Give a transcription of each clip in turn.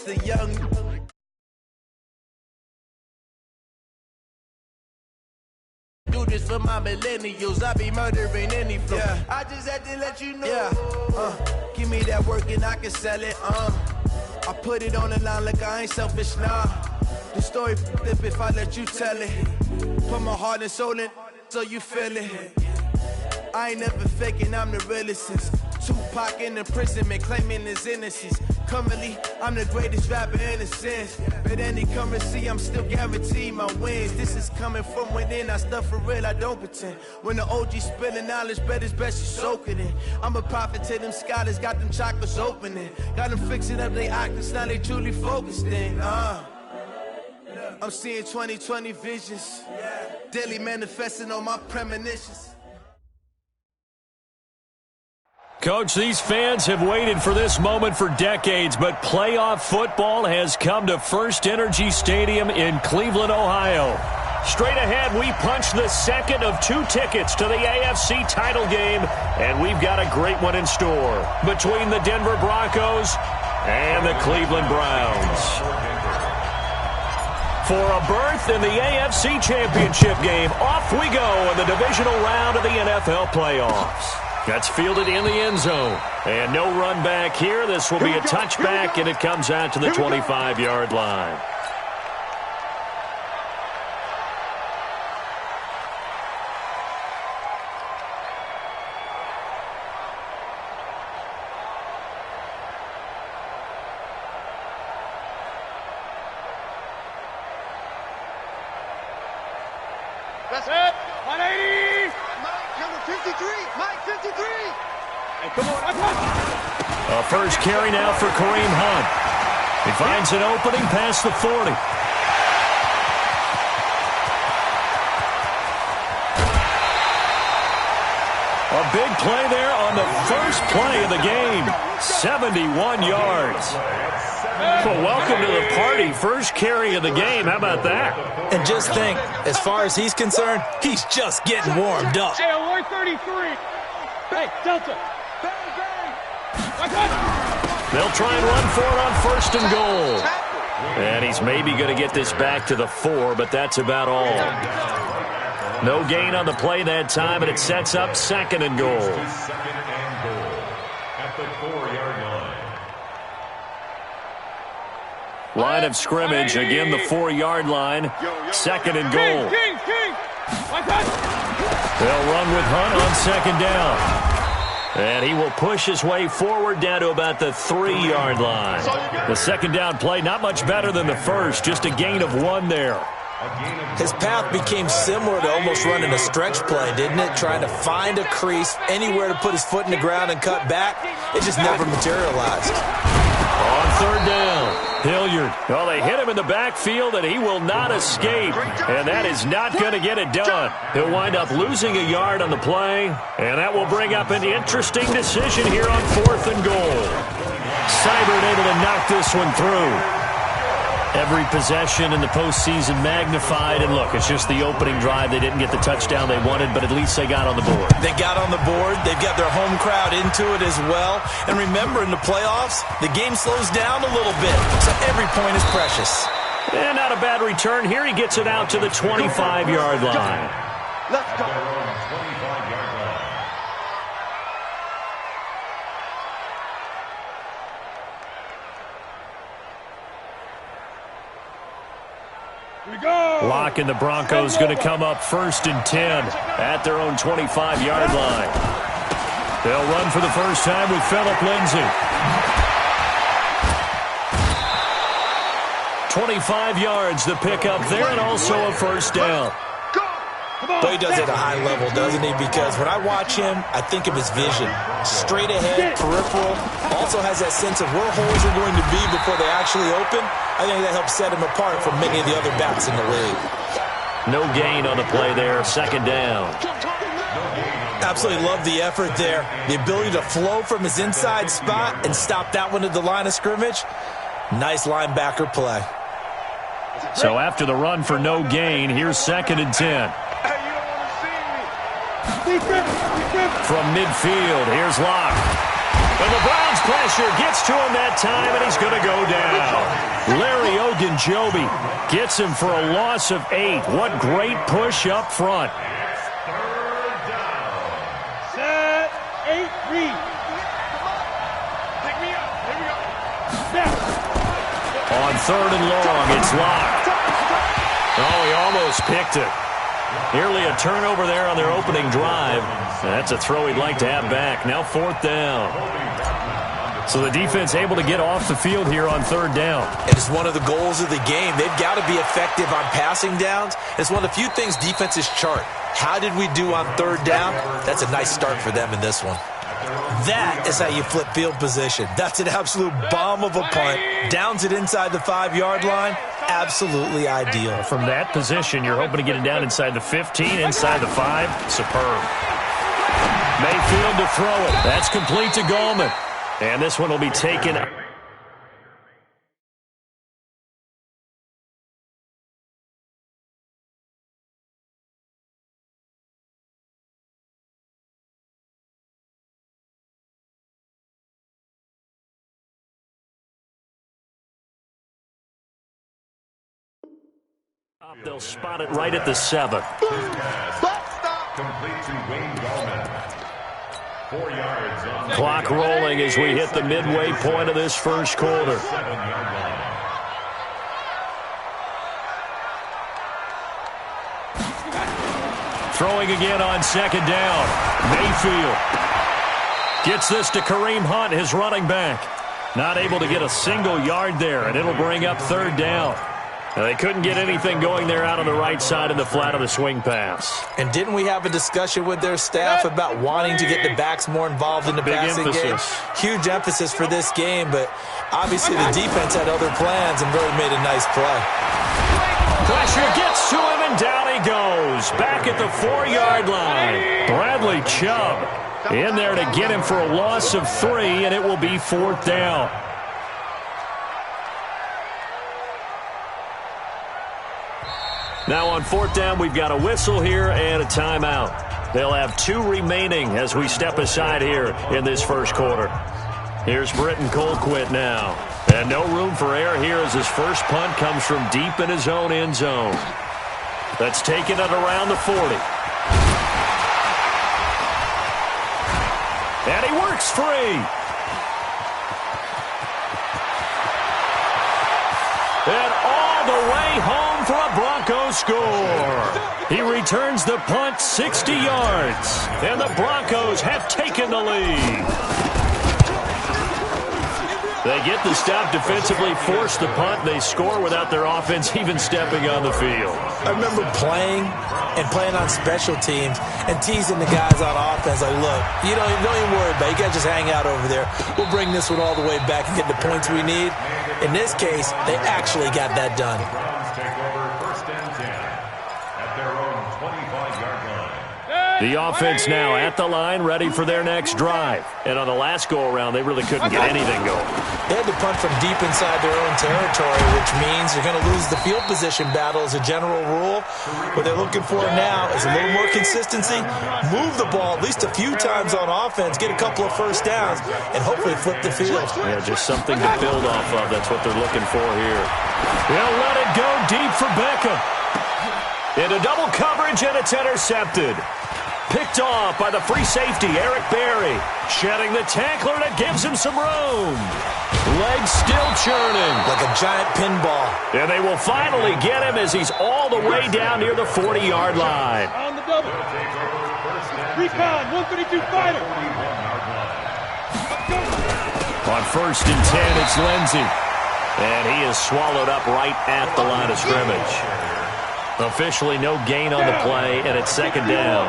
the young. Do this for my millennials. I be murdering any flow. Yeah. I just had to let you know. Yeah. Give me that work and I can sell it. I put it on the line like I ain't selfish, nah. The story flip if I let you tell it. Put my heart and soul in so you feel it. I ain't never faking, I'm the realest since Tupac in imprisonment, claiming his innocence. Currently, I'm the greatest rapper in a sense. But any currency, I'm still guaranteed my wins. This is coming from within, I stuff for real, I don't pretend. When the OG spilling knowledge, bet it's best you soak it in. I'm a prophet to them scholars, got them chakras opening. Got them fixing up they octaves, now they truly focused in. I'm seeing 2020 visions, daily manifesting on my premonitions. Coach, these fans have waited for this moment for decades, but playoff football has come to First Energy Stadium in Cleveland, Ohio. Straight ahead, we punch the second of 2 tickets to the AFC title game, and we've got a great one in store between the Denver Broncos and the Cleveland Browns. For a berth in the AFC Championship game, off we go in the divisional round of the NFL playoffs. That's fielded in the end zone. And no run back here. This will be a touchback, and it comes out to the 25-yard line. That's it. 180. Mike, number 53. Mike, 53. Hey, come on. A first carry now for Kareem Hunt. He finds an opening past the 40. A big play there on the first play of the game. 71 yards. Well, welcome to the party. First carry of the game. How about that? And just think, as far as he's concerned, he's just getting warmed up. Hey, 133. Hey, Delta. They'll try and run for it on first and goal. And he's maybe going to get this back to the 4, but that's about all. No gain on the play that time, and it sets up second and goal. At the 4-yard line. Line of scrimmage, again the 4-yard line. Second and goal. They'll run with Hunt on second down. And he will push his way forward down to about the 3-yard line. The second down play, not much better than the first, just a gain of 1 there. His path became similar to almost running a stretch play, didn't it? Trying to find a crease, anywhere to put his foot in the ground and cut back. It just never materialized. On third down, Hilliard. Well, they hit him in the backfield, and he will not escape. And that is not going to get it done. He'll wind up losing a yard on the play, and that will bring up an interesting decision here on fourth and goal. Seibert able to knock this one through. Every possession in the postseason magnified, and look, it's just the opening drive. They didn't get the touchdown they wanted, but at least they got on the board. They got on the board. They've got their home crowd into it as well. And remember, in the playoffs, the game slows down a little bit, so every point is precious. And not a bad return here. He gets it out to the 25-yard line. Let's go. Locke and the Broncos going to come up first and 10 at their own 25-yard line. They'll run for the first time with Phillip Lindsay. 25 yards the pickup there, and also a first down. But he does it at a high level, doesn't he? Because when I watch him, I think of his vision. Straight ahead, peripheral. Also has that sense of where holes are going to be before they actually open. I think that helps set him apart from many of the other backs in the league. No gain on the play there, second down. Absolutely love the effort there. The ability to flow from his inside spot and stop that one at the line of scrimmage. Nice linebacker play. So after the run for no gain, here's second and 10. From midfield, here's Locke. And the Browns' pressure gets to him that time, and he's going to go down. Larry Ogunjobi gets him for a loss of 8. What great push up front. Set, 8-3. Pick me up. Here we go. Snap. On 3rd and long, it's locked. Oh, he almost picked it. Nearly a turnover there on their opening drive. That's a throw he'd like to have back. Now 4th down. So the defense able to get off the field here on 3rd down. It is one of the goals of the game. They've got to be effective on passing downs. It's one of the few things defenses chart. How did we do on 3rd down? That's a nice start for them in this one. That is how you flip field position. That's an absolute bomb of a punt. Downs it inside the 5-yard line. Absolutely ideal. From that position, you're hoping to get it down inside the 15, inside the 5. Superb. Mayfield to throw it. That's complete to Gallman. And this one will be taken. They'll spot it right at the 7. Complete to Wayne Gallman. 4 yards on Clock rolling as we hit the midway point of this first quarter. 7-yard line. Throwing again on 2nd down. Mayfield gets this to Kareem Hunt, his running back. Not able to get a single yard there, and it'll bring up 3rd down. Now, they couldn't get anything going there out on the right side of the flat of the swing pass. And didn't we have a discussion with their staff about wanting to get the backs more involved in the passing game? Huge emphasis for this game, but obviously the defense had other plans and really made a nice play. Pressure gets to him, and down he goes. Back at the 4-yard line. Bradley Chubb in there to get him for a loss of 3, and it will be 4th down. Now on 4th down, we've got a whistle here and a timeout. They'll have 2 remaining as we step aside here in this first quarter. Here's Britton Colquitt now. And no room for error here as his first punt comes from deep in his own end zone. That's taken it around the 40. And he works free. And all the way home for a Broncos score. He returns the punt 60 yards. And the Broncos have taken the lead. They get the stop defensively, force the punt. They score without their offense even stepping on the field. I remember playing on special teams and teasing the guys on offense. Like, look, don't even worry about it. You guys just hang out over there. We'll bring this one all the way back and get the points we need. In this case, they actually got that done. Take over 1st and 10 at their own 25-yard line. The offense now at the line, ready for their next drive. And on the last go-around, they really couldn't get anything going. They had to punt from deep inside their own territory, which means you're going to lose the field position battle as a general rule. What they're looking for now is a little more consistency, move the ball at least a few times on offense, get a couple of first downs, and hopefully flip the field. Yeah, just something to build off of. That's what they're looking for here. They'll let it go deep for Beckham. Into double coverage, and it's intercepted. Picked off by the free safety, Eric Berry. Shedding the tackler, and it gives him some room. Legs still churning. Like a giant pinball. And they will finally get him as he's all the way down near the 40-yard line. On the double. Recon, 132 fighter. On 1st and 10, it's Lindsey. And he is swallowed up right at the line of scrimmage. Officially no gain on the play, and it's 2nd down.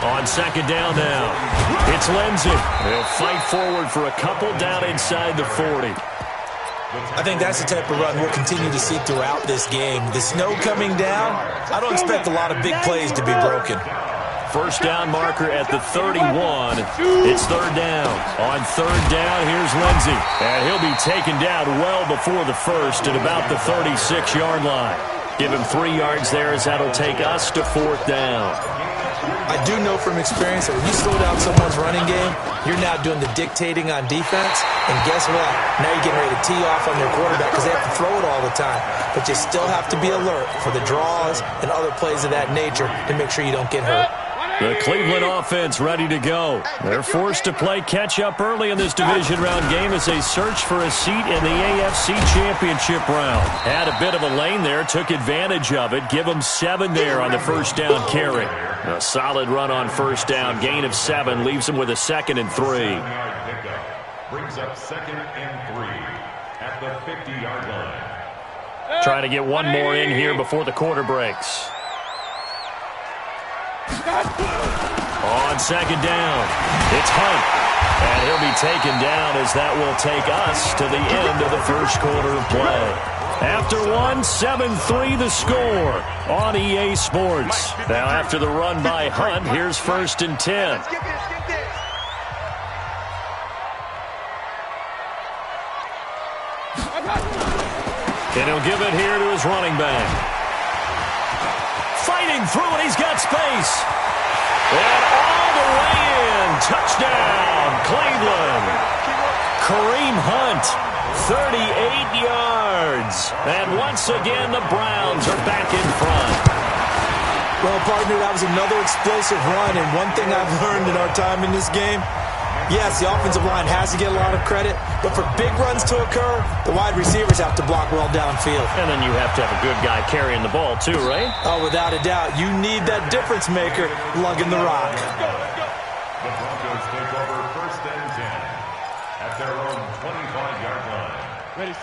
On 2nd down now, it's Lindsey. He'll fight forward for a couple down inside the 40. I think that's the type of run we'll continue to see throughout this game. The snow coming down, I don't expect a lot of big plays to be broken. First down marker at the 31. It's 3rd down. On 3rd down, here's Lindsey. And he'll be taken down well before the first at about the 36-yard line. Give him 3 yards there as that'll take us to 4th down. I do know from experience that when you slow down someone's running game, you're now doing the dictating on defense. And guess what? Now you're getting ready to tee off on their quarterback because they have to throw it all the time. But you still have to be alert for the draws and other plays of that nature to make sure you don't get hurt. The Cleveland offense ready to go. They're forced to play catch-up early in this division round game as they search for a seat in the AFC Championship round. Had a bit of a lane there, took advantage of it. Give them 7 there on the first down carry. A solid run on first down. Gain of 7 leaves them with a 2nd and 3. Brings up 2nd and 3 at the 50-yard line. Trying to get one more in here before the quarter breaks. On 2nd down, it's Hunt. And he'll be taken down as that will take us to the end of the first quarter of play. After 1, 7-3 the score on EA Sports. Now after the run by Hunt, here's 1st and 10. And he'll give it here to his running back. Fighting through it, he's got space. And all the way in, touchdown, Cleveland. Kareem Hunt, 38 yards. And once again, the Browns are back in front. Well, partner, that was another explosive run, and one thing I've learned in our time in this game, yes, the offensive line has to get a lot of credit, but for big runs to occur, the wide receivers have to block well downfield. And then you have to have a good guy carrying the ball too, right? Oh, without a doubt. You need that difference maker lugging the rock. The Broncos take over 1st and 10 at their own 25-yard line.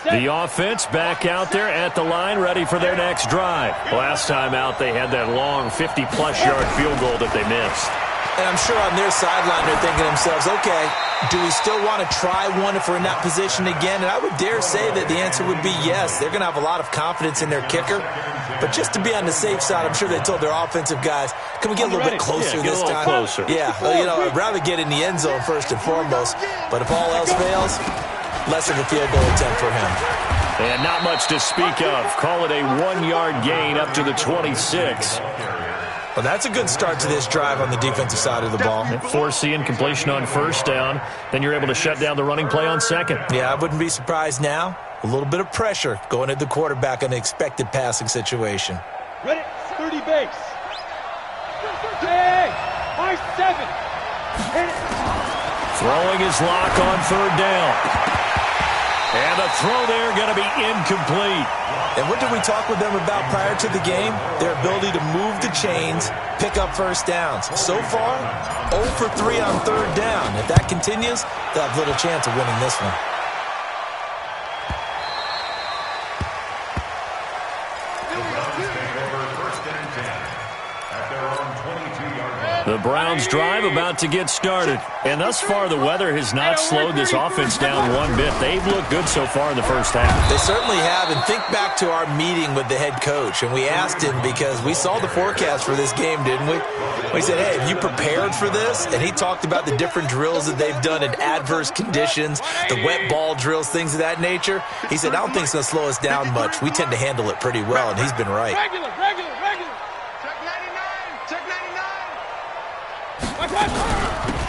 The offense back out there at the line, ready for their next drive. Last time out, they had that long 50-plus yard field goal that they missed. And I'm sure on their sideline they're thinking to themselves, okay, do we still want to try one if we're in that position again? And I would dare say that the answer would be yes. They're going to have a lot of confidence in their kicker. But just to be on the safe side, I'm sure they told their offensive guys, can we get a little bit closer this time? Closer. Yeah, well, you know, I'd rather get in the end zone first and foremost. But if all else fails, less of a field goal attempt for him. And not much to speak of. Call it a 1-yard gain up to the 26. Well, that's a good start to this drive on the defensive side of the ball. Force the incompletion on first down. Then you're able to shut down the running play on second. Yeah, I wouldn't be surprised now. A little bit of pressure going at the quarterback in an expected passing situation. Ready, 30 base. Hey, high 7. Hit it. Throwing his lock on 3rd down. And the throw there going to be incomplete. And what did we talk with them about prior to the game? Their ability to move the chains, pick up first downs. So far, 0 for 3 on 3rd down. If that continues, they'll have little chance of winning this one. The Browns drive about to get started. And thus far, the weather has not slowed this offense down one bit. They've looked good so far in the first half. They certainly have. And think back to our meeting with the head coach. And we asked him because we saw the forecast for this game, didn't we? We said, hey, have you prepared for this? And he talked about the different drills that they've done in adverse conditions, the wet ball drills, things of that nature. He said, I don't think it's going to slow us down much. We tend to handle it pretty well, and he's been right. Regular.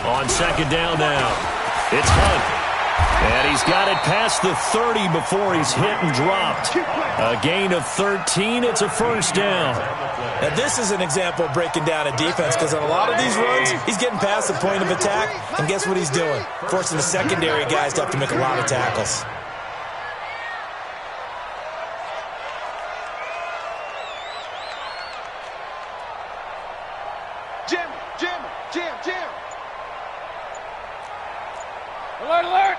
On 2nd down now, it's Hunt. And he's got it past the 30 before he's hit and dropped. A gain of 13, it's a first down. Now this is an example of breaking down a defense because on a lot of these runs, he's getting past the point of attack, and guess what he's doing? Forcing the secondary guys to have to make a lot of tackles. Jam. Alert.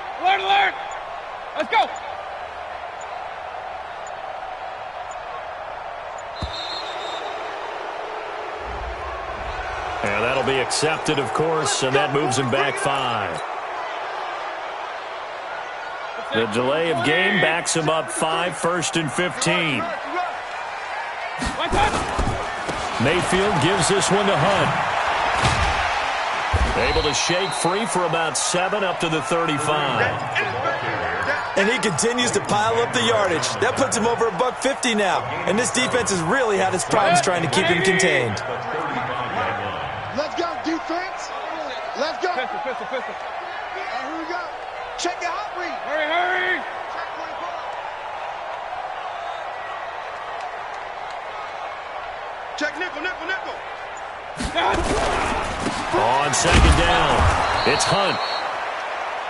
Let's go. And that'll be accepted, of course, and that moves him back 5. The delay of game backs him up 5, 1st and 15. Mayfield gives this one to Hunt. Able to shake free for about 7 up to the 35. And he continues to pile up the yardage. That puts him over $150 now. And this defense has really had its problems trying to keep him contained. Pistol. Here we go. Check the hot read. Hurry. Check 24. Check nickel. On second down, it's Hunt.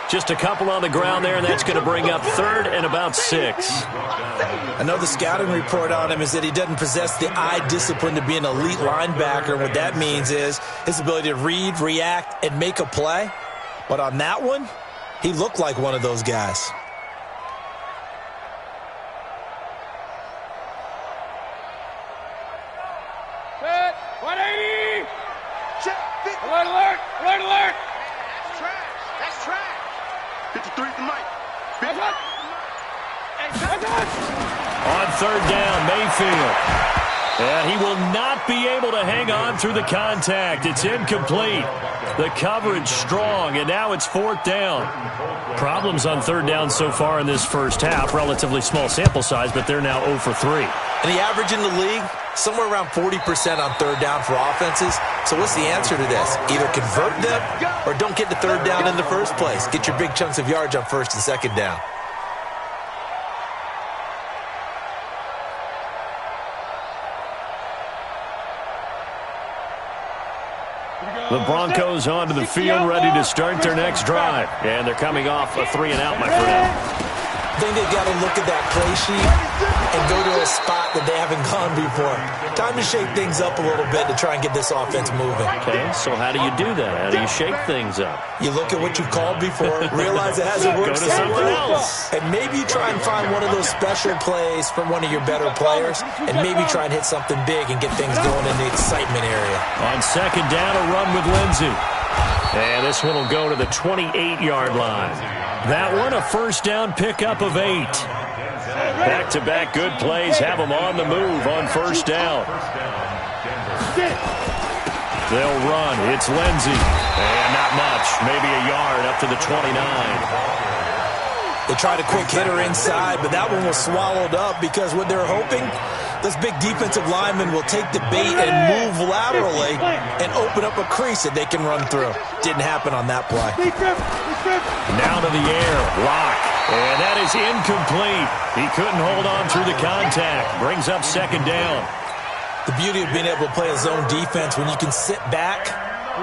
Just a couple on the ground there, and that's going to bring up third and about 6. I know the scouting report on him is that he doesn't possess the eye discipline to be an elite linebacker. What that means is his ability to read, react, and make a play. But on that one, he looked like one of those guys. Set. 180. Check 50. Alert. That's trash. 53 to Mike. On third down, Mayfield. And he will not be able to hang on through the contact. It's incomplete. The coverage strong, and now it's fourth down. Problems on third down so far in this first half. Relatively small sample size, but they're now 0 for 3. And the average in the league, somewhere around 40% on third down for offenses. So what's the answer to this? Either convert them or don't get to third down in the first place. Get your big chunks of yards on first and second down. The Broncos onto the field, ready to start their next drive. And they're coming off a 3-and-out, my friend. I think they've got to look at that play sheet and go to a spot that they haven't gone before. Time to shake things up a little bit to try and get this offense moving. Okay, so how do you do that? How do you shake things up? You look at what you called before, realize it hasn't worked Go to something else. and maybe you try and find one of those special plays from one of your better players, and maybe try and hit something big and get things going in the excitement area. On second down, a run with Lindsey. And this one will go to the 28-yard line. That one, a first down pickup of 8. Back-to-back good plays have them on the move on first down. They'll run. It's Lindsey. And not much. Maybe a yard up to the 29. They tried a quick hitter inside, but that one was swallowed up because what they're hoping, those big defensive linemen will take the bait and move laterally and open up a crease that they can run through. Didn't happen on that play. Now to the air. Lock. And that is incomplete. He couldn't hold on through the contact. Brings up second down. The beauty of being able to play a zone defense when you can sit back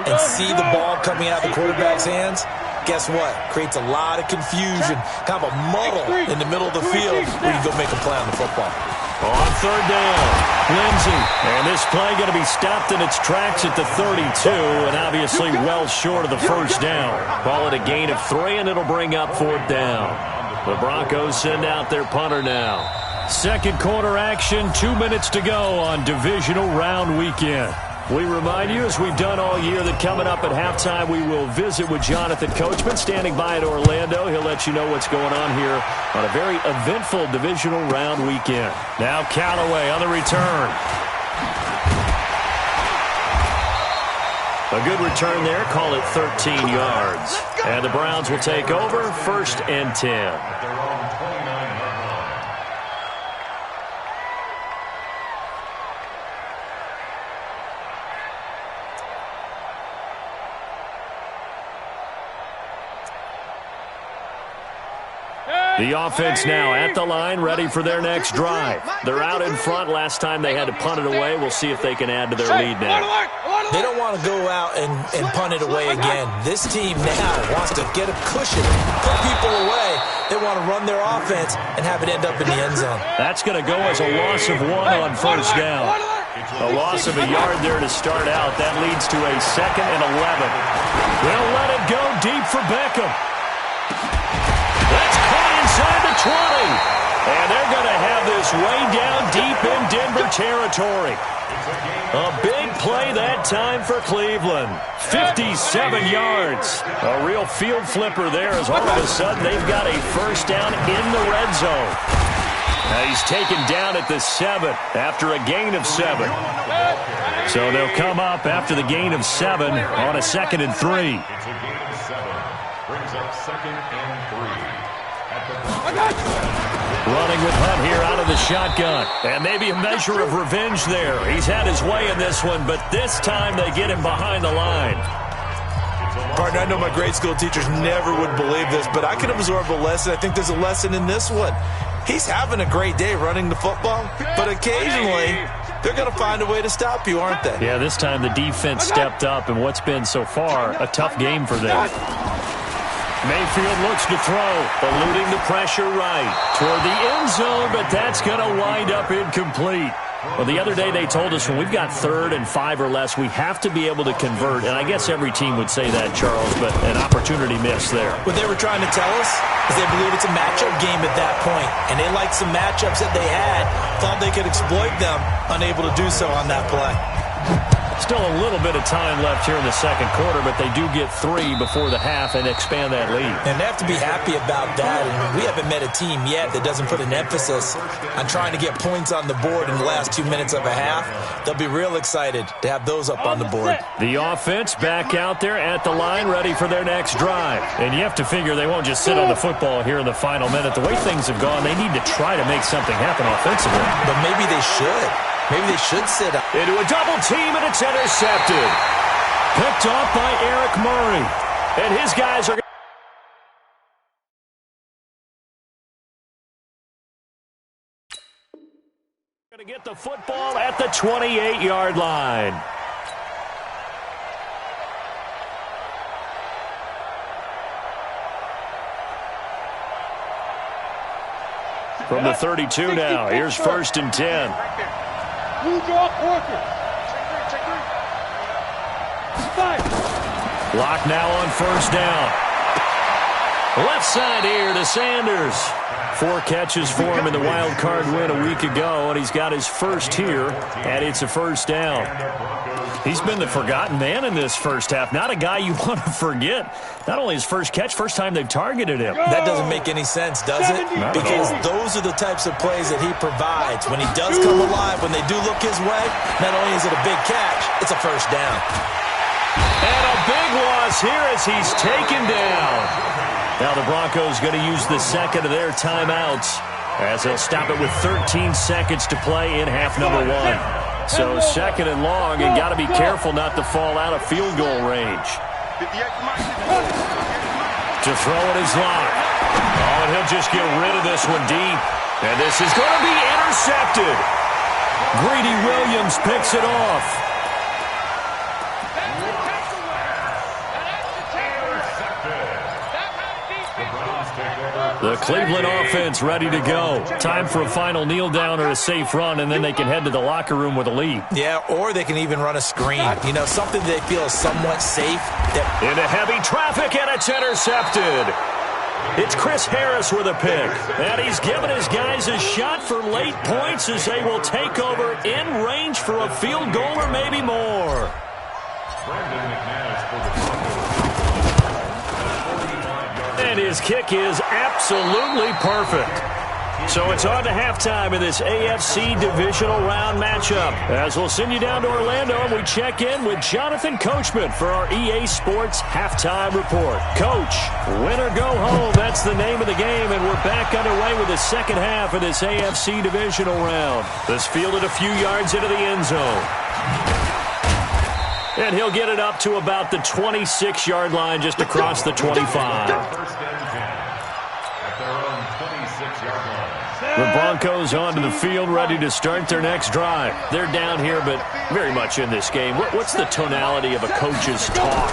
and see the ball coming out of the quarterback's hands, guess what? Creates a lot of confusion, kind of a muddle in the middle of the field where you go make a play on the football. On third down, Lindsey. And this play going to be stopped in its tracks at the 32, and obviously well short of the first down. Call it a gain of 3, and it'll bring up fourth down. The Broncos send out their punter now. Second quarter action, 2 minutes to go on divisional round weekend. We remind you, as we've done all year, that coming up at halftime, we will visit with Jonathan Coachman, standing by at Orlando. He'll let you know what's going on here on a very eventful divisional round weekend. Now Callaway on the return. A good return there. Call it 13 yards. And the Browns will take over, 1st and 10. The offense now at the line, ready for their next drive. They're out in front. Last time they had to punt it away. We'll see if they can add to their lead now. They don't want to go out and punt it away again. This team now wants to get a cushion, put people away. They want to run their offense and have it end up in the end zone. That's going to go as a loss of 1 on first down. A loss of a yard there to start out. That leads to a 2nd and 11. They'll let it go deep for Beckham. That's caught inside the 20. And they're going to have this way down deep in Denver territory. A big play that time for Cleveland. 57 yards. A real field flipper there as all of a sudden they've got a first down in the red zone. Now he's taken down at the 7 after a gain of 7. So they'll come up after the gain of 7 on a 2nd and 3. It's a gain of 7. Brings up 2nd and 3. Running with Hunt here out of the shotgun. And maybe a measure of revenge there. He's had his way in this one, but this time they get him behind the line. Partner, I know my grade school teachers never would believe this, but I can absorb a lesson. I think there's a lesson in this one. He's having a great day running the football, but occasionally they're going to find a way to stop you, aren't they? Yeah, this time the defense stepped up in what's been so far a tough game for them. Mayfield looks to throw, eluding the pressure right toward the end zone, but that's going to wind up incomplete. Well, the other day they told us when we've got 3rd and 5 or less, we have to be able to convert. And I guess every team would say that, Charles, but an opportunity missed there. What they were trying to tell us is they believe it's a matchup game at that point. And they liked some matchups that they had, thought they could exploit them, unable to do so on that play. Still a little bit of time left here in the second quarter, but they do get 3 before the half and expand that lead. And they have to be happy about that. And we haven't met a team yet that doesn't put an emphasis on trying to get points on the board in the last 2 minutes of a half. They'll be real excited to have those up on the board. The offense back out there at the line, ready for their next drive. And you have to figure they won't just sit on the football here in the final minute. The way things have gone, they need to try to make something happen offensively. But maybe they should. Maybe they should sit up. Into a double team, and it's intercepted. Picked off by Eric Murray. And his guys are going to get the football at the 28-yard line. From the 32 now, here's 1st and 10. Block now on 1st down. Left side here to Sanders. 4 catches for him in the wild card win a week ago, and he's got his first here, and it's a 1st down. He's been the forgotten man in this first half. Not a guy you want to forget. Not only his first catch, first time they've targeted him. That doesn't make any sense, does it? Because those are the types of plays that he provides. When he does come alive, when they do look his way, not only is it a big catch, it's a 1st down. And a big loss here as he's taken down. Now the Broncos going to use the second of their timeouts as they'll stop it with 13 seconds to play in half number 1. So 2nd and long, and got to be careful not to fall out of field goal range. To throw it is Locke. Oh, and he'll just get rid of this one deep. And this is going to be intercepted. Greedy Williams picks it off. The Cleveland offense ready to go. Time for a final kneel down or a safe run, and then they can head to the locker room with a lead. Yeah, or they can even run a screen. You know, something they feel is somewhat safe. Into heavy traffic, and it's intercepted. It's Chris Harris with a pick. And he's given his guys a shot for late points as they will take over in range for a field goal or maybe more. And his kick is absolutely perfect. So it's on to halftime in this AFC divisional round matchup. As we'll send you down to Orlando, and we check in with Jonathan Coachman for our EA Sports halftime report. Coach, win or go home, that's the name of the game, and we're back underway with the second half of this AFC divisional round. This fielded a few yards into the end zone. And he'll get it up to about the 26-yard line just across the 25. The Broncos onto the field, ready to start their next drive. They're down here, but very much in this game. What's the tonality of a coach's talk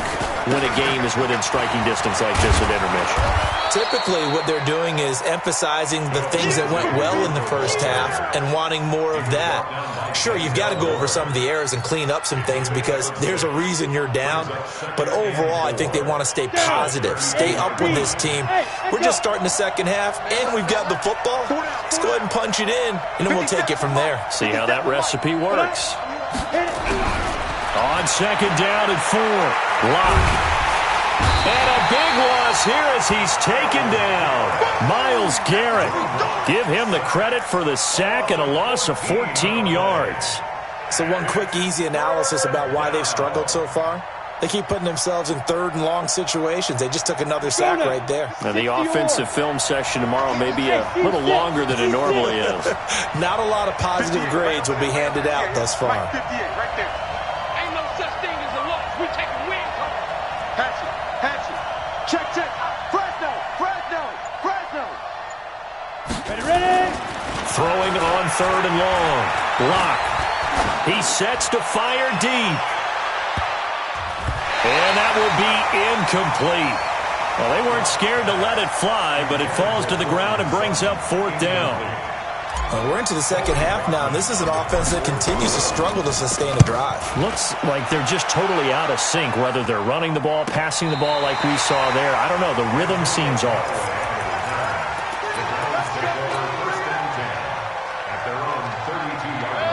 when a game is within striking distance like this at intermission? Typically, what they're doing is emphasizing the things that went well in the first half and wanting more of that. Sure, you've got to go over some of the errors and clean up some things because there's a reason you're down. But overall, I think they want to stay positive, stay up with this team. We're just starting the second half, and we've got the football. Let's go ahead and punch it in, and then we'll take it from there. See how that recipe works. On second down and 4. Locke. And a big loss here as he's taken down. Myles Garrett. Give him the credit for the sack and a loss of 14 yards. So one quick, easy analysis about why they've struggled so far. They keep putting themselves in third and long situations. They just took another sack right there. Now the offensive film session tomorrow may be a little longer than it normally is. Not a lot of positive grades will be handed out thus far. Right there. Ain't no such thing as a loss. We take a win. Pass it. throwing on 3rd and long. Block. He sets to fire deep. And that will be incomplete. Well, they weren't scared to let it fly, but it falls to the ground and brings up 4th down. We're into the second half now, and this is an offense that continues to struggle to sustain a drive. Looks like they're just totally out of sync, whether they're running the ball, passing the ball like we saw there. I don't know. The rhythm seems off.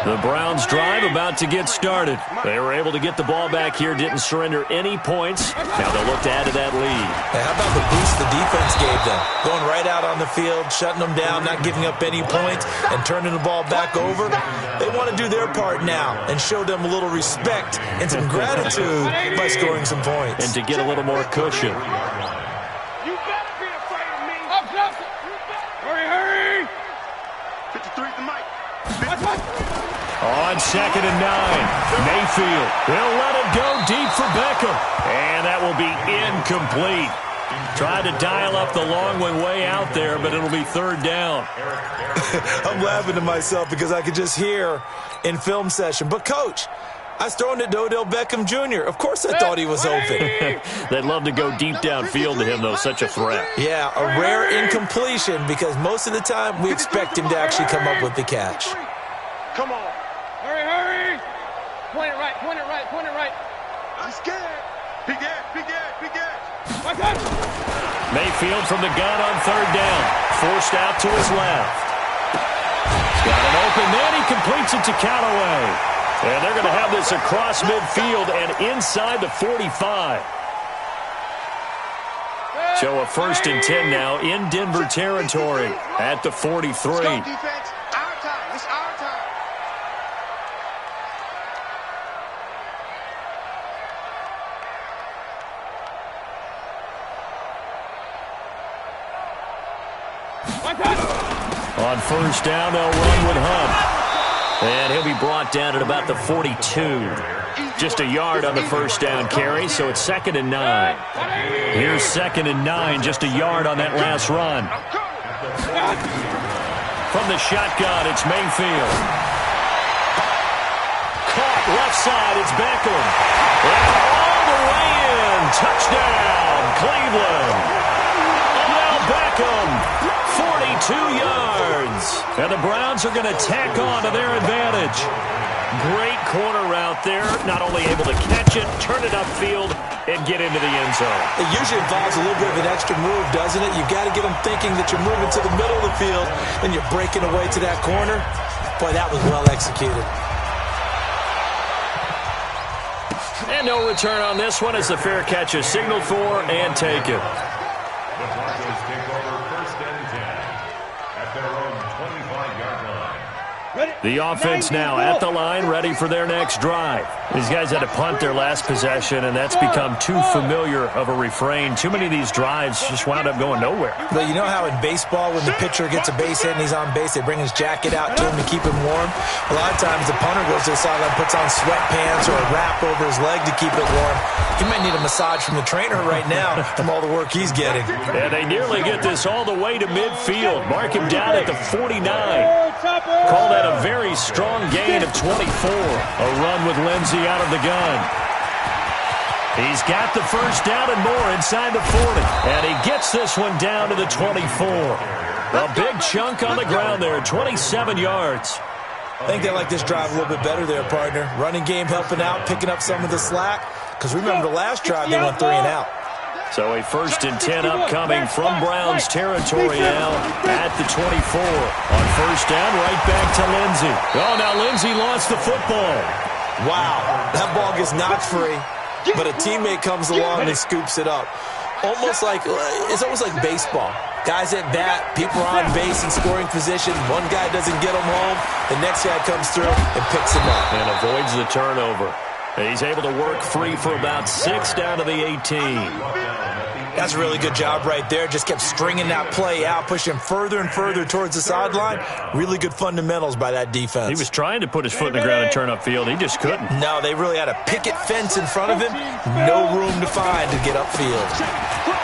The Browns drive about to get started. They were able to get the ball back here, didn't surrender any points. Now they'll look to add to that lead. How about the boost the defense gave them? Going right out on the field, shutting them down, not giving up any points, and turning the ball back over. They want to do their part now and show them a little respect and some gratitude by scoring some points. And to get a little more cushion. You better be afraid of me. Up, up. Hurry. 53 the mic. On 2nd and 9, Mayfield. He'll let it go deep for Beckham. And that will be incomplete. Tried to dial up the long way out there, but it'll be 3rd down. I'm laughing to myself because I could just hear in film session, but Coach, I was throwing it to Odell Beckham Jr. Of course I thought he was open. They'd love to go deep downfield to him, though. Such a threat. Yeah, a rare incompletion because most of the time we expect him to actually come up with the catch. Come on. Hurry. Point it right. I'm scared. Big edge. Mayfield from the gun on 3rd down. Forced out to his left. He's got an open man. He completes it to Callaway. And they're going to have this across midfield and inside the 45. So a 1st and 10 now in Denver territory at the 43. Let's go, defense. Our time. It's our time. On 1st down, they'll run with Hunt. And he'll be brought down at about the 42. Just a yard on the 1st down carry, so it's 2nd and 9. Here's 2nd and 9, just a yard on that last run. From the shotgun, it's Mayfield. Caught left side, it's Beckham. And all the way in, touchdown, Cleveland. Now Beckham, 42 yards. And the Browns are going to tack on to their advantage. Great corner route there. Not only able to catch it, turn it upfield, and get into the end zone. It usually involves a little bit of an extra move, doesn't it? You've got to get them thinking that you're moving to the middle of the field and you're breaking away to that corner. Boy, that was well executed. And no return on this one as the fair catch is signaled for and taken. The Broncos take over 1st and 10 at their own 25-yard line. The offense now at the line, ready for their next drive. These guys had to punt their last possession, and that's become too familiar of a refrain. Too many of these drives just wound up going nowhere. But you know how in baseball, when the pitcher gets a base hit and he's on base, they bring his jacket out to him to keep him warm? A lot of times the punter goes to the sideline, puts on sweatpants or a wrap over his leg to keep it warm. He might need a massage from the trainer right now from all the work he's getting. And they nearly get this all the way to midfield. Mark him down at the 49. Call that a very strong gain of 24. A run with Lindsey out of the gun. He's got the 1st down and more inside the 40. And he gets this one down to the 24. A big chunk on the ground there, 27 yards. I think they like this drive a little bit better there, partner. Running game helping out, picking up some of the slack. Because remember, the last drive they went 3 and out. So a 1st and 10 upcoming from Browns territory now at the 24. On 1st down, right back to Lindsey. Oh, now Lindsey lost the football. Wow, that ball gets knocked free, but a teammate comes along and scoops it up. It's almost like baseball. Guys at bat, people are on base in scoring position. One guy doesn't get them home. The next guy comes through and picks him up. And avoids the turnover. He's able to work free for about 6 down to the 18. That's a really good job right there. Just kept stringing that play out, pushing further and further towards the sideline. Really good fundamentals by that defense. He was trying to put his foot in the ground and turn upfield. He just couldn't. No, they really had a picket fence in front of him. No room to find to get upfield.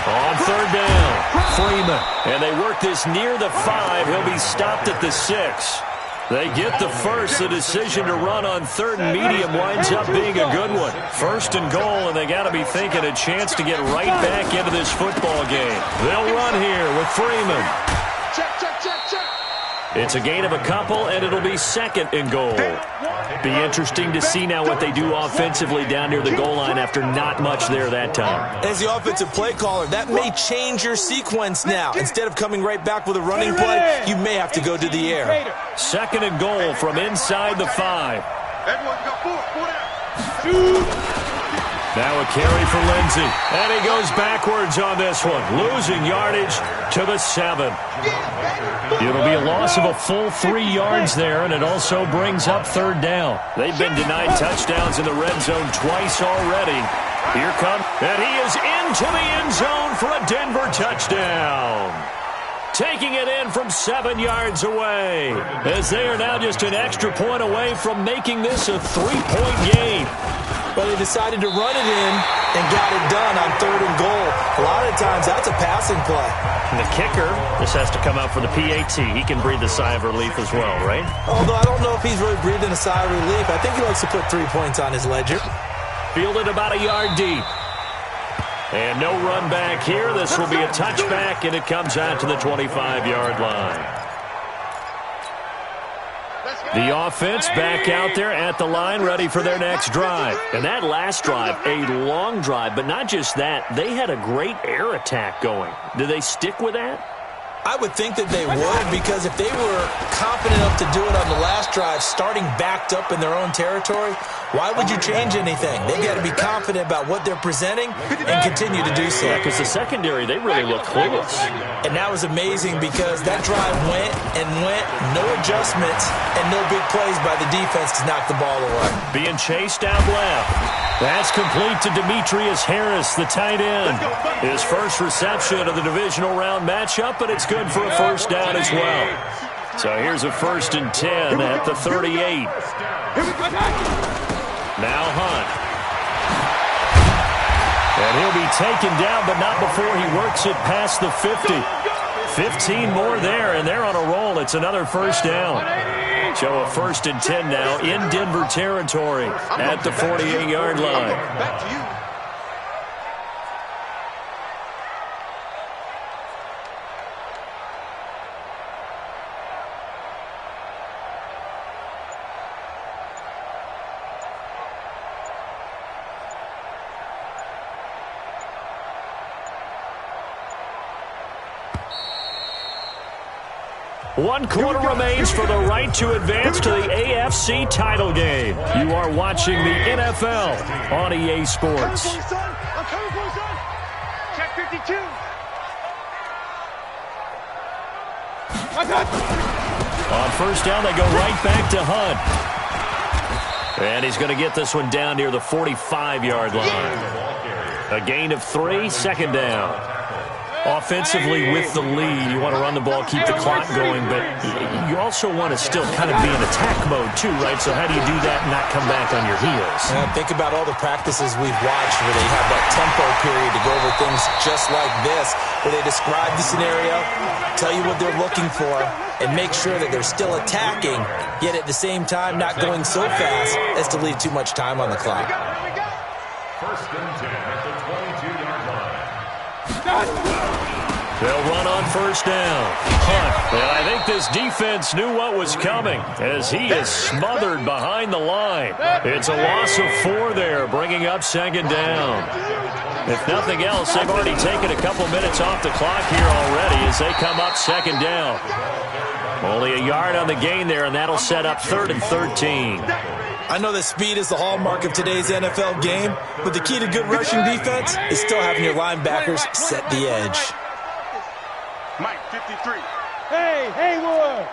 On third down, Freeman. And they work this near the 5. He'll be stopped at the 6. They get the first. The decision to run on third and medium winds up being a good one. First and goal, and they got to be thinking a chance to get right back into this football game. They'll run here with Freeman. It's a gain of a couple, and it'll be second and goal. Be interesting to see now what they do offensively down near the goal line after not much there that time. As the offensive play caller, that may change your sequence now. Instead of coming right back with a running play, you may have to go to the air. Second and goal from inside the 5. Everyone's got four. Now a carry for Lindsey. And he goes backwards on this one, losing yardage to the 7. It'll be a loss of a full 3 yards there, and it also brings up third down. They've been denied touchdowns in the red zone twice already. Here comes, and he is into the end zone for a Denver touchdown. Taking it in from 7 yards away, as they are now just an extra point away from making this a 3-point game. But they decided to run it in and got it done on third and goal. A lot of times, that's a passing play. And the kicker, this has to come out for the PAT. He can breathe a sigh of relief as well, right? Although I don't know if he's really breathing a sigh of relief. I think he likes to put 3 points on his ledger. Fielded about a yard deep. And no run back here. This will be a touchback, and it comes out to the 25-yard line. The offense back out there at the line, ready for their next drive. And that last drive, a long drive, but not just that. They had a great air attack going. Do they stick with that? I would think that they would, because if they were confident enough to do it on the last drive, starting backed up in their own territory, why would you change anything? They've got to be confident about what they're presenting and continue to do so. Yeah, because the secondary, they really look clueless. And that was amazing because that drive went and went, no adjustments, and no big plays by the defense to knock the ball away. Being chased out left. That's complete to Demetrius Harris, the tight end. His first reception of the divisional round matchup, but it's good for a first down as well. So here's a 1st and 10 at the 38. Now Hunt. And he'll be taken down, but not before he works it past the 50. 15 more there, and they're on a roll. It's another first down. So a 1st and 10 now in Denver territory at the 48-yard line. Back to you. One quarter remains for the right to advance to the AFC title game. You are watching the NFL on EA Sports. I'm coming for you, son. Check 52. On first down, they go right back to Hunt. And he's going to get this one down near the 45-yard line. A gain of 3, 2nd down. Offensively with the lead, you want to run the ball, keep the clock going, but you also want to still kind of be in attack mode too, right? So how do you do that and not come back on your heels? Think about all the practices we've watched where they have that tempo period to go over things just like this, where they describe the scenario, tell you what they're looking for, and make sure that they're still attacking, yet at the same time not going so fast as to leave too much time on the clock. 1st and 10 at the 22-yard line. They'll run on first down. Hunt. And I think this defense knew what was coming as he is smothered behind the line. It's a loss of 4 there, bringing up 2nd down. If nothing else, they've already taken a couple minutes off the clock here already as they come up 2nd down. Only a yard on the gain there, and that'll set up 3rd and 13. I know that speed is the hallmark of today's NFL game, but the key to good rushing defense is still having your linebackers set the edge. Mike, 53. Hey, Haywood.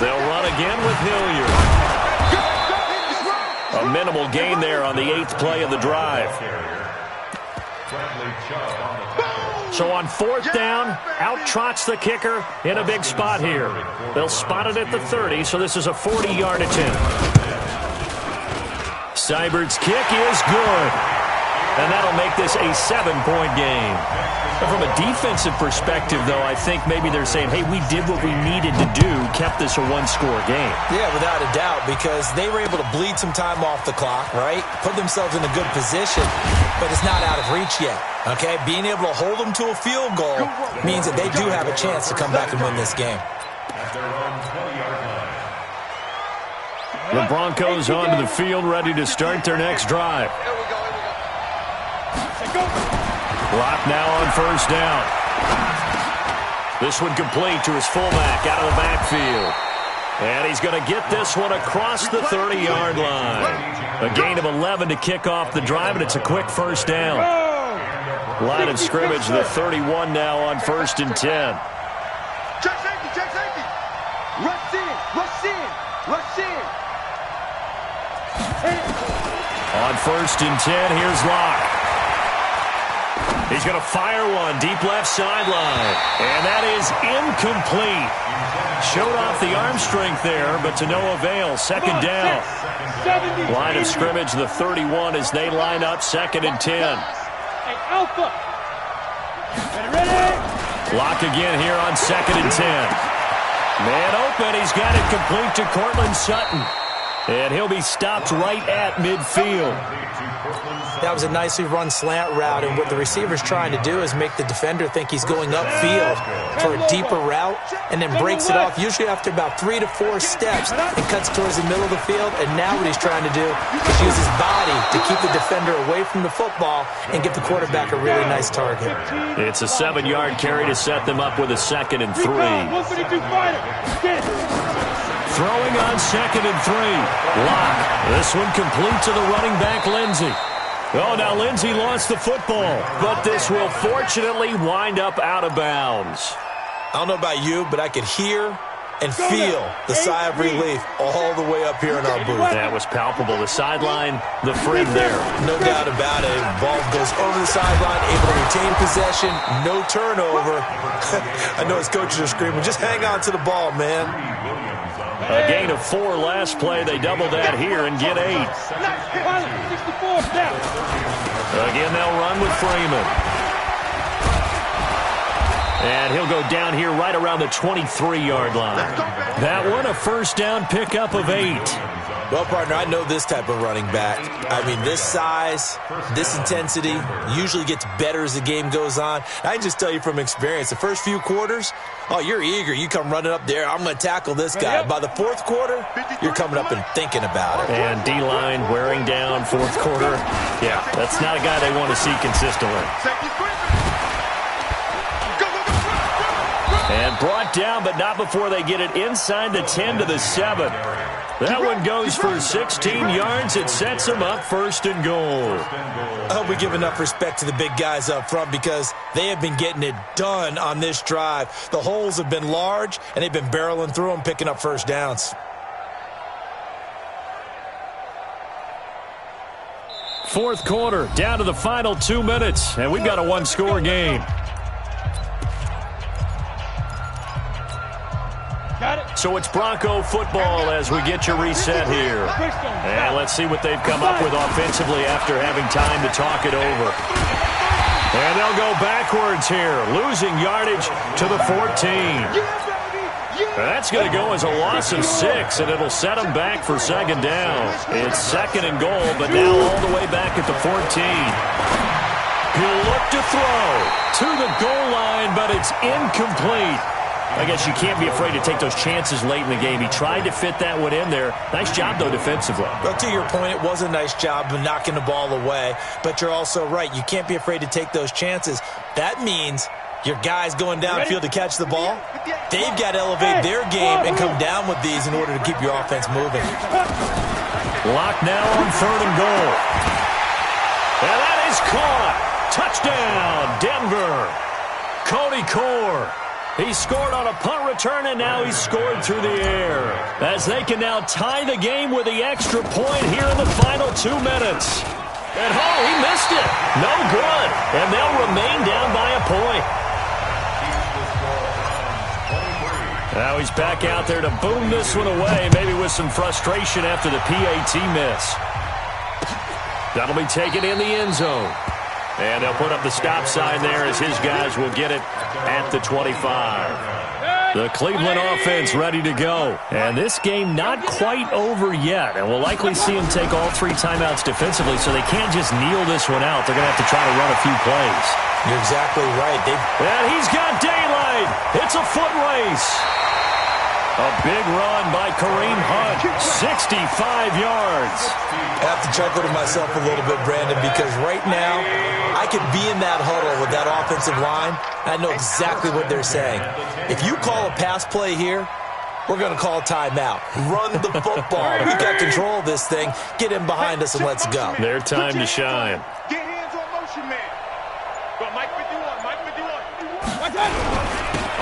They'll run again with Hilliard. A minimal gain there on the 8th play of the drive. So on 4th down, out trots the kicker in a big spot here. They'll spot it at the 30, so this is a 40-yard attempt. Seibert's kick is good. And that'll make this a 7-point game. But from a defensive perspective, though, I think maybe they're saying, hey, we did what we needed to do, kept this a one-score game. Yeah, without a doubt, because they were able to bleed some time off the clock, right? Put themselves in a good position, but it's not out of reach yet, okay? Being able to hold them to a field goal means that they do have a chance to come back and win this game. At their own 20-yard line. The Broncos onto the field, ready to start their next drive. Clock now on first down. This one complete to his fullback out of the backfield. And he's going to get this one across the 30-yard line. A gain of 11 to kick off the drive, and it's a quick first down. Line of scrimmage, the 31 now on 1st and 10. Check safety, check safety. Rush in, rush in, rush in. On 1st and 10, here's Locke. He's going to fire one deep left sideline. And that is incomplete. Showed off the arm strength there, but to no avail. Second down. Line of scrimmage, the 31 as they line up 2nd and 10. Hey, Alpha. Ready? Locke again here on 2nd and 10. Man open. He's got it complete to Cortland Sutton. And he'll be stopped right at midfield. That was a nicely run slant route, and what the receiver's trying to do is make the defender think he's going upfield for a deeper route, and then breaks it off, usually after about 3 to 4 steps, and cuts towards the middle of the field. And now what he's trying to do is use his body to keep the defender away from the football and give the quarterback a really nice target. It's a 7-yard carry to set them up with a 2nd and 3. Throwing on 2nd and 3. Locke. This one complete to the running back, Lindsey. Oh, now Lindsey lost the football, but this will fortunately wind up out of bounds. I don't know about you, but I could hear and feel the sigh of relief all the way up here in our booth. That was palpable. The sideline, the friend there. No doubt about it. Ball goes over the sideline, able to retain possession, no turnover. I know his coaches are screaming, just hang on to the ball, man. A gain of 4 last play. They double that here and get 8. Again, they'll run with Freeman. And he'll go down here right around the 23-yard line. That one, a first down pickup of 8. Well, partner, I know this type of running back. I mean, this size, this intensity usually gets better as the game goes on. I can just tell you from experience, the first few quarters, oh, you're eager. You come running up there, I'm going to tackle this guy. By the 4th quarter, you're coming up and thinking about it. And D-line wearing down 4th quarter. Yeah, that's not a guy they want to see consistently. And brought down, but not before they get it inside the 10 to the 7. That one goes for 16 yards. It sets them up 1st and goal. I hope we give enough respect to the big guys up front because they have been getting it done on this drive. The holes have been large, and they've been barreling through them, picking up first downs. Fourth quarter, down to the final 2 minutes, and we've got a one-score game. So it's Bronco football as we get your reset here. And let's see what they've come up with offensively after having time to talk it over. And they'll go backwards here, losing yardage to the 14. That's going to go as a loss of 6, and it'll set them back for 2nd down. It's 2nd and goal, but now all the way back at the 14. He'll look to throw to the goal line, but it's incomplete. I guess you can't be afraid to take those chances late in the game. He tried to fit that one in there. Nice job, though, defensively. Well, to your point, it was a nice job of knocking the ball away. But you're also right. You can't be afraid to take those chances. That means your guys going downfield to catch the ball, they've got to elevate their game and come down with these in order to keep your offense moving. Lock now on 3rd and goal. And that is caught. Touchdown, Denver. Cody Core. He scored on a punt return, and now he's scored through the air. As they can now tie the game with the extra point here in the final 2 minutes. And, oh, he missed it. No good. And they'll remain down by a point. Now he's back out there to boom this one away, maybe with some frustration after the PAT miss. That'll be taken in the end zone. And they'll put up the stop sign there as his guys will get it at the 25. The Cleveland offense ready to go. And this game not quite over yet. And we'll likely see them take all 3 timeouts defensively, so they can't just kneel this one out. They're going to have to try to run a few plays. You're exactly right. And he's got daylight. It's a foot race. A big run by Kareem Hunt, 65 yards. I have to chuckle to myself a little bit, Brandon, because right now I could be in that huddle with that offensive line. I know exactly what they're saying. If you call a pass play here, we're going to call a timeout. Run the football. We got control of this thing. Get in behind us and let's go. Their time to shine. Get hands on motion, man. Go, Mike 51, Mike 51.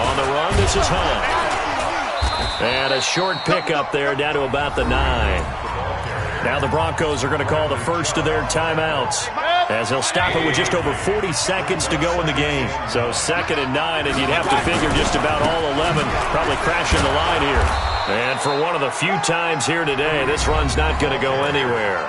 On the run, this is Hunt. And a short pickup there down to about the 9. Now the Broncos are going to call the first of their timeouts as they'll stop it with just over 40 seconds to go in the game. So 2nd and 9, and you'd have to figure just about all 11 probably crashing the line here. And for one of the few times here today, this run's not going to go anywhere.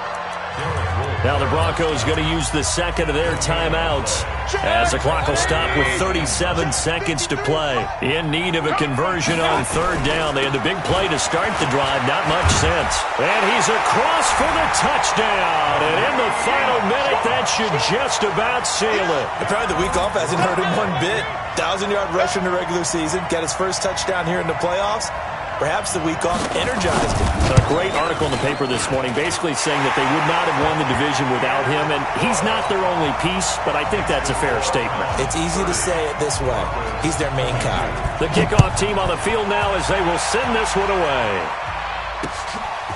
Now the Broncos going to use the 2nd of their timeouts as the clock will stop with 37 seconds to play. In need of a conversion on 3rd down. They had the big play to start the drive. Not much sense. And he's across for the touchdown. And in the final minute, that should just about seal it. Apparently the week off hasn't hurt him one bit. 1,000-yard rush in the regular season. Got his first touchdown here in the playoffs. Perhaps the week off energized him. A great article in the paper this morning basically saying that they would not have won the division without him, and he's not their only piece, but I think that's a fair statement. It's easy to say it this way. He's their main guy. The kickoff team on the field now as they will send this one away.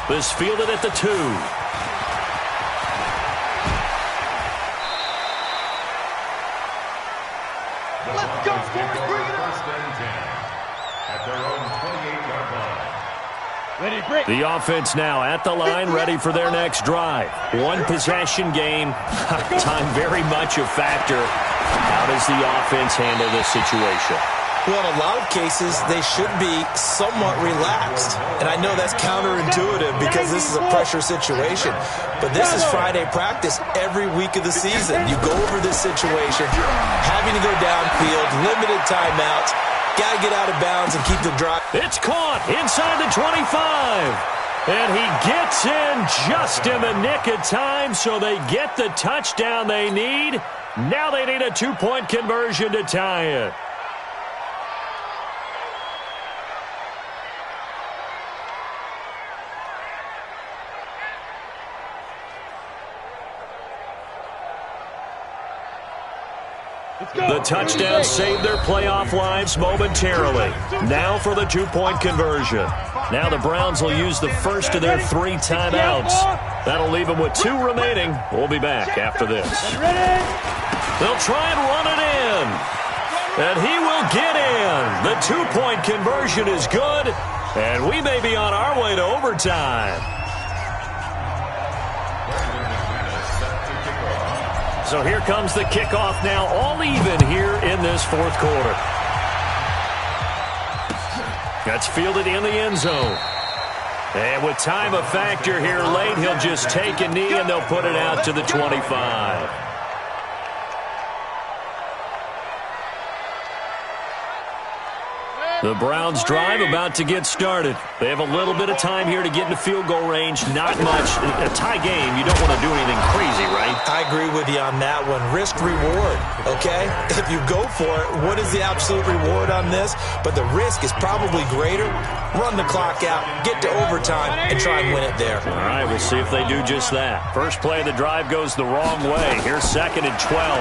This fielded at the 2. Let's go, boys. Bring it on. First and 10 at their own 28-yard line. Ready, break. The offense now at the line, ready for their next drive. One possession game. Time very much a factor. How does the offense handle this situation? Well, in a lot of cases, they should be somewhat relaxed. And I know that's counterintuitive because this is a pressure situation. But this is Friday practice every week of the season. You go over this situation, having to go downfield, limited timeouts, got to get out of bounds and keep the drive. It's caught inside the 25. And he gets in just in the nick of time, so they get the touchdown they need. Now they need a 2-point conversion to tie it. The touchdown saved their playoff lives momentarily. Now for the 2-point conversion. Now the Browns will use the first of their 3 timeouts. That'll leave them with 2 remaining. We'll be back after this. They'll try and run it in. And he will get in. The 2-point conversion is good. And we may be on our way to overtime. So here comes the kickoff now, all even here in this 4th quarter. That's fielded in the end zone. And with time a factor here late, he'll just take a knee and they'll put it out to the 25. The Browns drive about to get started. They have a little bit of time here to get into field goal range. Not much. A tie game, you don't want to do anything crazy, right? I agree with you on that one. Risk-reward, okay? If you go for it, what is the absolute reward on this? But the risk is probably greater. Run the clock out, get to overtime, and try and win it there. All right, we'll see if they do just that. First play of the drive goes the wrong way. Here's 2nd and 12.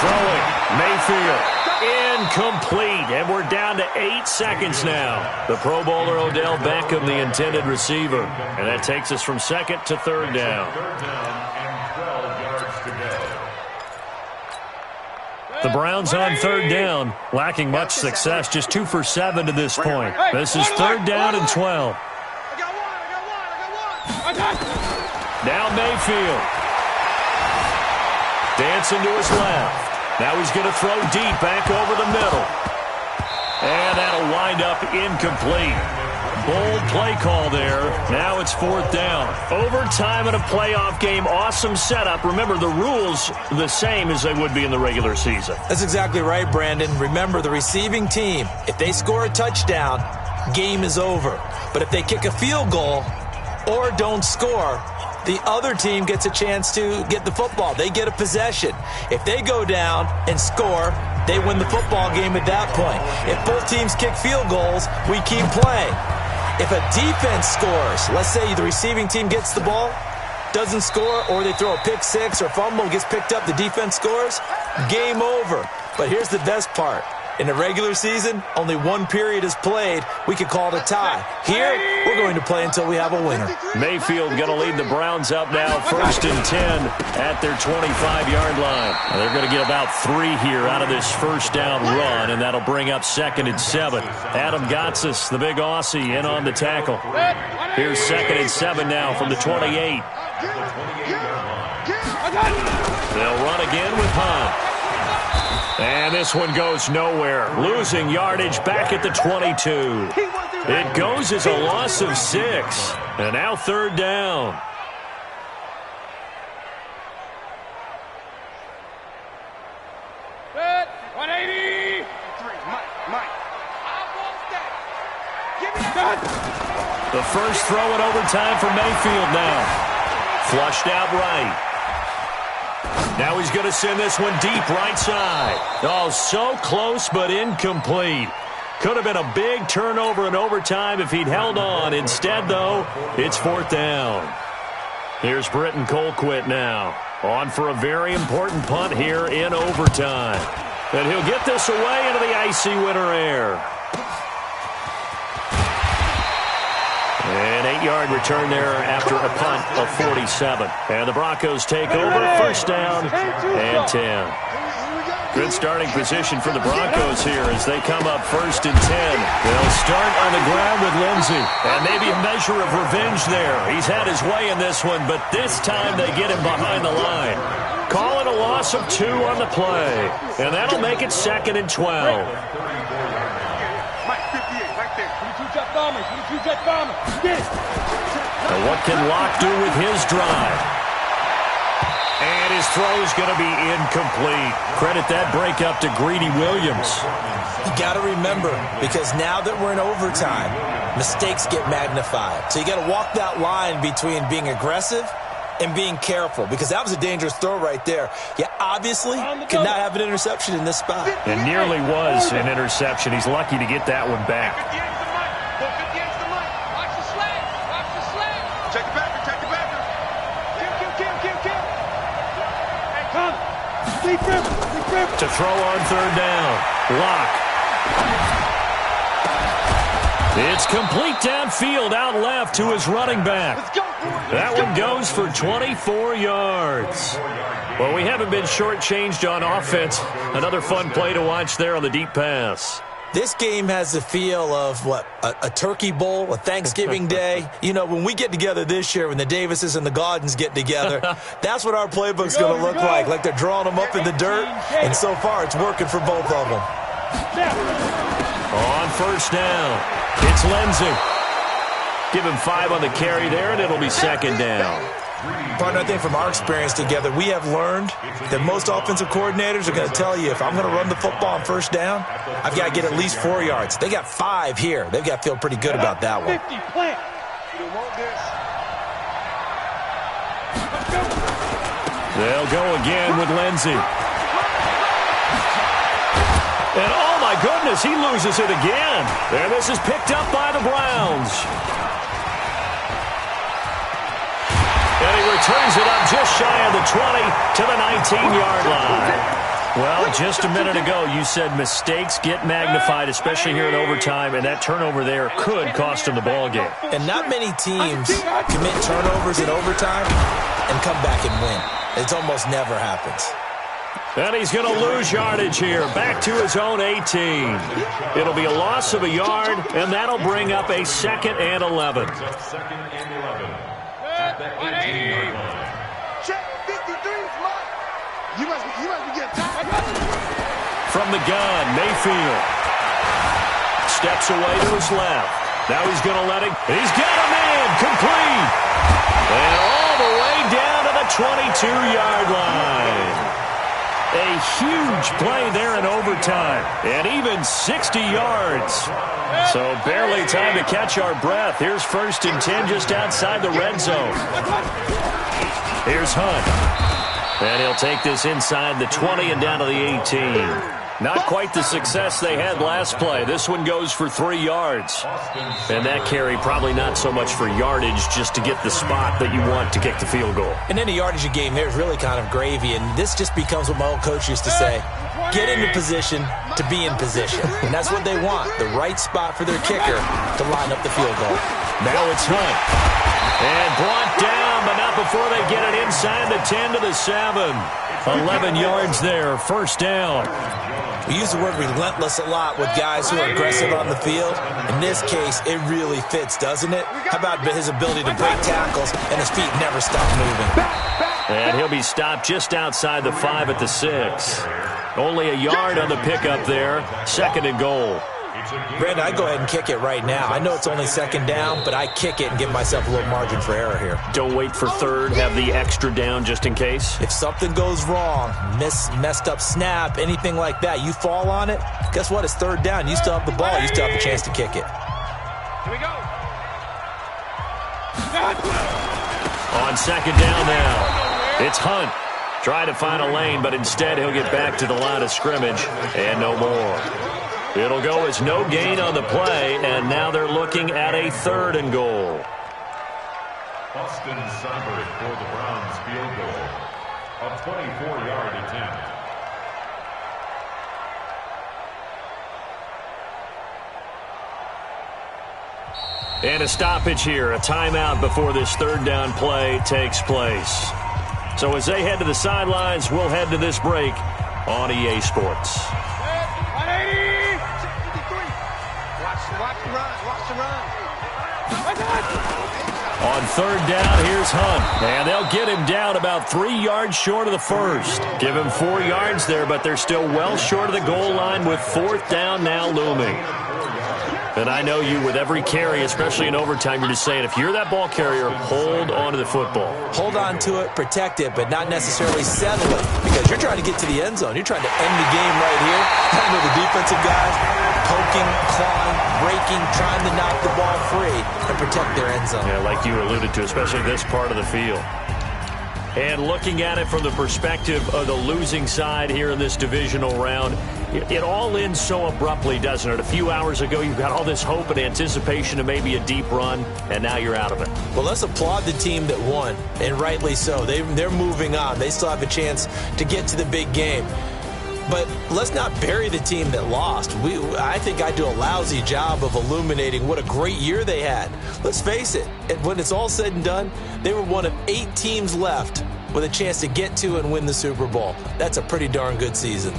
Throwing, Mayfield. Incomplete, and we're down to 8 seconds now. The Pro Bowler Odell Beckham, the intended receiver. And that takes us from 2nd to 3rd down. 3rd down and 12 yards to go. The Browns on 3rd down, lacking much success, just 2 for 7 to this point. This is 3rd down and 12. Now Mayfield. Dancing to his left. Now he's going to throw deep back over the middle. And that'll wind up incomplete. Bold play call there. Now it's 4th down. Overtime in a playoff game. Awesome setup. Remember, the rules the same as they would be in the regular season. That's exactly right, Brandon. Remember, the receiving team, if they score a touchdown, game is over. But if they kick a field goal or don't score, the other team gets a chance to get the football. They get a possession. If they go down and score, they win the football game at that point. If both teams kick field goals, we keep playing. If a defense scores, let's say the receiving team gets the ball, doesn't score, or they throw a pick six or fumble, gets picked up, the defense scores, game over. But here's the best part. In the regular season, only one period is played. We could call it a tie. Here, we're going to play until we have a winner. Mayfield going to lead the Browns up now, 1st and 10 at their 25-yard line. They're going to get about 3 here out of this first down run, and that'll bring up 2nd and 7. Adam Gotsis, the big Aussie, in on the tackle. Here's 2nd and 7 now from the 28. They'll run again with Hunt. And this one goes nowhere. Losing yardage back at the 22. It goes as a loss of 6. And now 3rd down. Set. 180. Mike. I want that. Give me that. The first throw in overtime for Mayfield now. Flushed out right. Now he's going to send this one deep right side. Oh, so close but incomplete. Could have been a big turnover in overtime if he'd held on. Instead, though, it's 4th down. Here's Britton Colquitt now. On for a very important punt here in overtime. And he'll get this away into the icy winter air. An 8-yard return there after a punt of 47. And the Broncos take over, 1st down and 10. Good starting position for the Broncos here as they come up 1st and 10. They'll start on the ground with Lindsey. And maybe a measure of revenge there. He's had his way in this one, but this time they get him behind the line. Call it a loss of 2 on the play. And that'll make it 2nd and 12. And what can Locke do with his drive? And his throw's going to be incomplete. Credit that breakup to Greedy Williams. You got to remember, because now that we're in overtime, mistakes get magnified. So you got to walk that line between being aggressive and being careful, because that was a dangerous throw right there. You obviously could not have an interception in this spot. It nearly was an interception. He's lucky to get that one back. To throw on 3rd down. Locke. It's complete downfield out left to his running back. That one goes for 24 yards. Well, we haven't been shortchanged on offense. Another fun play to watch there on the deep pass. This game has the feel of, a turkey bowl, a Thanksgiving day. You know, when we get together this year, when the Davises and the Gaudens get together, that's what our playbook's going to look like they're drawing them up in the dirt, and so far it's working for both of them. On 1st down, it's Lindsey. Give him 5 on the carry there, and it'll be 2nd down. Partner, I think from our experience together, we have learned that most offensive coordinators are going to tell you, if I'm going to run the football on 1st down, I've got to get at least 4 yards. They got 5 here. They've got to feel pretty good about that one. They'll go again with Lindsey. And oh my goodness, he loses it again. And this is picked up by the Browns. And he returns it up just shy of the 20 to the 19-yard line. Well, just a minute ago, you said mistakes get magnified, especially here in overtime, and that turnover there could cost him the ball game. And not many teams commit turnovers in overtime and come back and win. It almost never happens. And he's going to lose yardage here, back to his own 18. It'll be a loss of a yard, and that'll bring up a 2nd and 11. From the gun, Mayfield steps away to his left. Now he's going to let him. He's got him in. Complete. And all the way down to the 22-yard line. A huge play there in overtime. And even 60 yards. So barely time to catch our breath. Here's 1st and 10 just outside the red zone. Here's Hunt. And he'll take this inside the 20 and down to the 18. Not quite the success they had last play. This one goes for 3 yards. And that carry probably not so much for yardage, just to get the spot that you want to kick the field goal. And any yardage you gain there is really kind of gravy. And this just becomes what my old coach used to say. Get into position to be in position. And that's what they want, the right spot for their kicker to line up the field goal. Now it's Hunt. And brought down, but not before they get it inside the 10 to the 7. 11 yards there, 1st down. We use the word relentless a lot with guys who are aggressive on the field. In this case, it really fits, doesn't it? How about his ability to break tackles and his feet never stop moving? And he'll be stopped just outside the 5 at the 6. Only a yard on the pickup there. 2nd and goal. Brandon, I go ahead and kick it right now. I know it's only 2nd down, but I kick it and give myself a little margin for error here. Don't wait for 3rd. Have the extra down just in case. If something goes wrong, messed up snap, anything like that, you fall on it, guess what? It's 3rd down. You still have the ball. You still have the chance to kick it. Here we go. On 2nd down now, it's Hunt. Try to find a lane, but instead he'll get back to the line of scrimmage and no more. It'll go as no gain on the play, and now they're looking at a 3rd and goal. Austin Seibert for the Browns field goal. A 24-yard attempt. And a stoppage here, a timeout before this 3rd down play takes place. So as they head to the sidelines, we'll head to this break on EA Sports. 180! Watch the run. On 3rd down, here's Hunt. And they'll get him down about 3 yards short of the 1st. Give him 4 yards there, but they're still well short of the goal line with 4th down now looming. And I know you, with every carry, especially in overtime, you're just saying, if you're that ball carrier, hold on to the football. Hold on to it, protect it, but not necessarily settle it, because you're trying to get to the end zone. You're trying to end the game right here. I know the defensive guys poking, clawing, breaking, trying to knock the ball free and protect their end zone. Yeah, like you alluded to, especially this part of the field. And looking at it from the perspective of the losing side here in this divisional round, it all ends so abruptly, doesn't it? A few hours ago, you've got all this hope and anticipation of maybe a deep run, and now you're out of it. Well, let's applaud the team that won, and rightly so. They're moving on. They still have a chance to get to the big game. But let's not bury the team that lost. I think I do a lousy job of illuminating what a great year they had. Let's face it, when it's all said and done, they were one of 8 teams left with a chance to get to and win the Super Bowl. That's a pretty darn good season.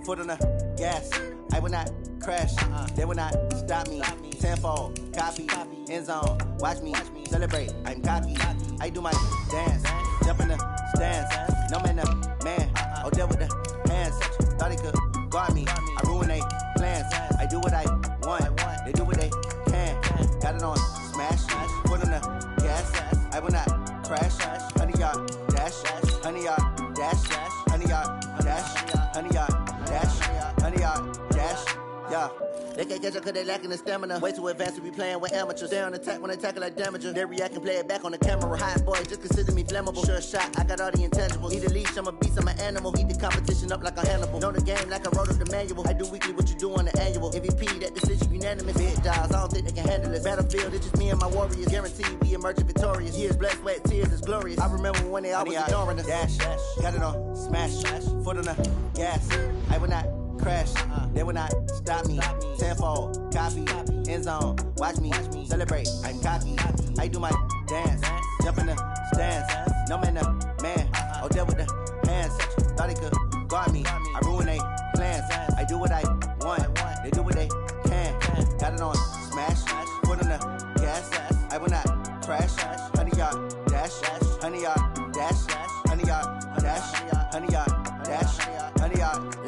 Foot on the gas, I will not crash, they will not stop me, tenfold, copy, end zone, watch me, celebrate, I'm cocky, I do my dance, jump in the stands, no man, man, oh there with the hands, thought he could guard me, I ruin they plans, I do what I want, they do what they can, got it on smash, foot on the gas, I will not crash, 100-yard dash, 100-yard dash, 100-yard dash, 100-yard dash, 100-yard dash, yeah. They can't catch up cause they lacking the stamina. Way too advanced to be playing with amateurs. They on attack when they tackle like damager. They react and play it back on the camera. Hot boy, just consider me flammable. Sure shot, I got all the intangibles. Need a leash, I'm a beast, I'm an animal. Eat the competition up like a Hannibal. Know the game like I wrote up the manual. I do weekly what you do on the annual. MVP, that decision unanimous. Big dogs, I don't think they can handle it. Battlefield, it's just me and my warriors. Guaranteed we emerge victorious. Years, blood, sweat, tears, it's glorious. I remember when they always ignoring us. Dash, got it on smash, foot on the gas. I will not crash. They will not stop me. Tenfold, copy, end zone. Watch me celebrate. I'm cocky. I do my dance. Jump in the stands. No man, man. Oh, there with the hands. Thought they could guard me. I ruin they plans. I do what I want. They do what they can. Got it on smash. Put on the gas. I will not crash. 100-yard dash. 100-yard dash. 100-yard dash. 100-yard dash. 100-yard